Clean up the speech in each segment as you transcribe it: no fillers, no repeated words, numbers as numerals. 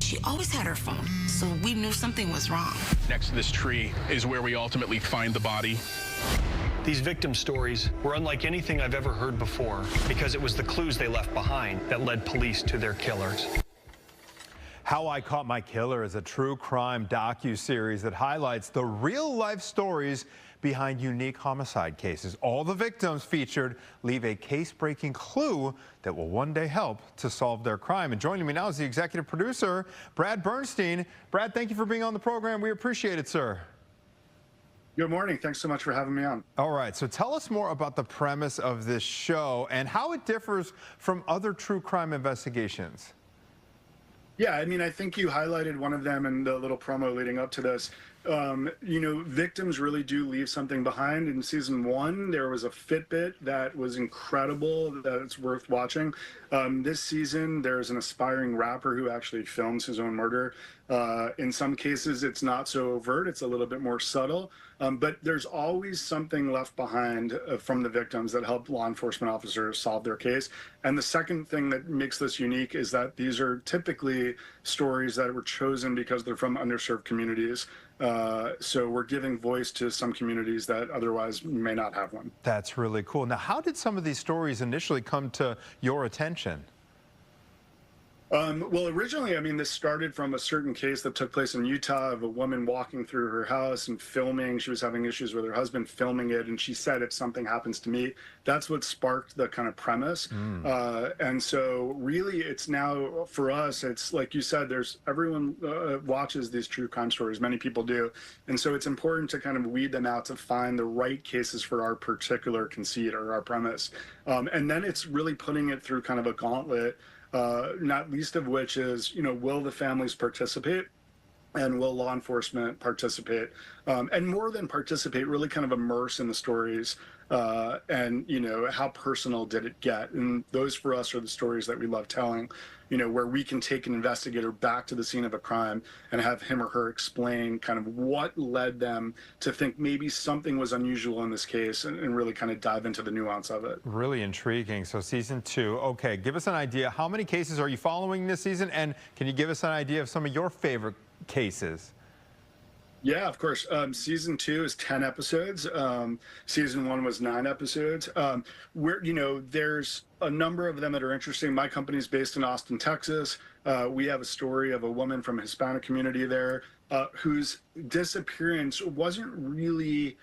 She always had her phone, so we knew something was wrong. Next to this tree is where we ultimately find the body. These victim stories were unlike anything I've ever heard before because it was the clues they left behind that led police to their killers. How I Caught My Killer is a true crime docuseries that highlights the real-life stories behind unique homicide cases. All the victims featured leave a case-breaking clue that will one day help to solve their crime. And joining me now is the executive producer, Brad Bernstein. Brad, thank you for being on the program. We appreciate it, sir. Good morning. Thanks so much for having me on. All right, so tell us more about the premise of this show and how it differs from other true crime investigations. Yeah, I mean, I think you highlighted one of them in the little promo leading up to this. You know, victims really do leave something behind. In season 1, there was a Fitbit that was incredible, that it's worth watching. This season, there's an aspiring rapper who actually films his own murder. In some cases, it's not so overt, it's a little bit more subtle. But there's always something left behind from the victims that help law enforcement officers solve their case. And the second thing that makes this unique is that these are typically stories that were chosen because they're from underserved communities. So we're giving voice to some communities that otherwise may not have one. That's really cool. Now, how did some of these stories initially come to your attention? Well, originally, I mean, this started from a certain case that took place in Utah of a woman walking through her house and filming. She was having issues with her husband, filming it, and she said, if something happens to me, that's what sparked the kind of premise. And so really, it's now, for us, it's like you said, there's everyone watches these true crime stories. Many people do. And so it's important to kind of weed them out to find the right cases for our particular conceit or our premise. And then it's really putting it through kind of a gauntlet. Not least of which is, you know, will the families participate and will law enforcement participate? And more than participate, really kind of immerse in the stories and, you know, how personal did it get? And those for us are the stories that we love telling, you know, where we can take an investigator back to the scene of a crime and have him or her explain kind of what led them to think maybe something was unusual in this case and really kind of dive into the nuance of it. Really intriguing. So season 2, okay, give us an idea. How many cases are you following this season? And can you give us an idea of some of your favorite cases? Yeah, of course. Season 2 is 10 episodes. Season 1 was 9 episodes. You know, there's a number of them that are interesting. My company's based in Austin, Texas. We have a story of a woman from a Hispanic community there whose disappearance wasn't really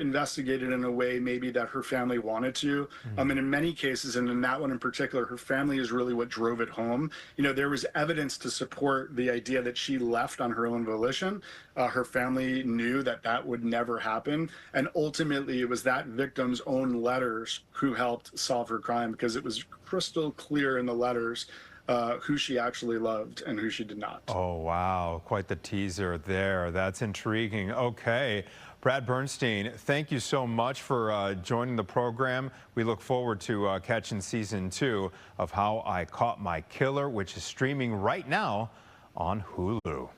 investigated in a way maybe that her family wanted to. And in many cases, and in that one in particular, her family is really what drove it home. You know, there was evidence to support the idea that she left on her own volition. Her family knew that that would never happen. And ultimately, it was that victim's own letters who helped solve her crime because it was crystal clear in the letters who she actually loved and who she did not. Oh, wow. Quite the teaser there. That's intriguing. Okay. Brad Bernstein, thank you so much for joining the program. We look forward to catching season 2 of How I Caught My Killer, which is streaming right now on Hulu.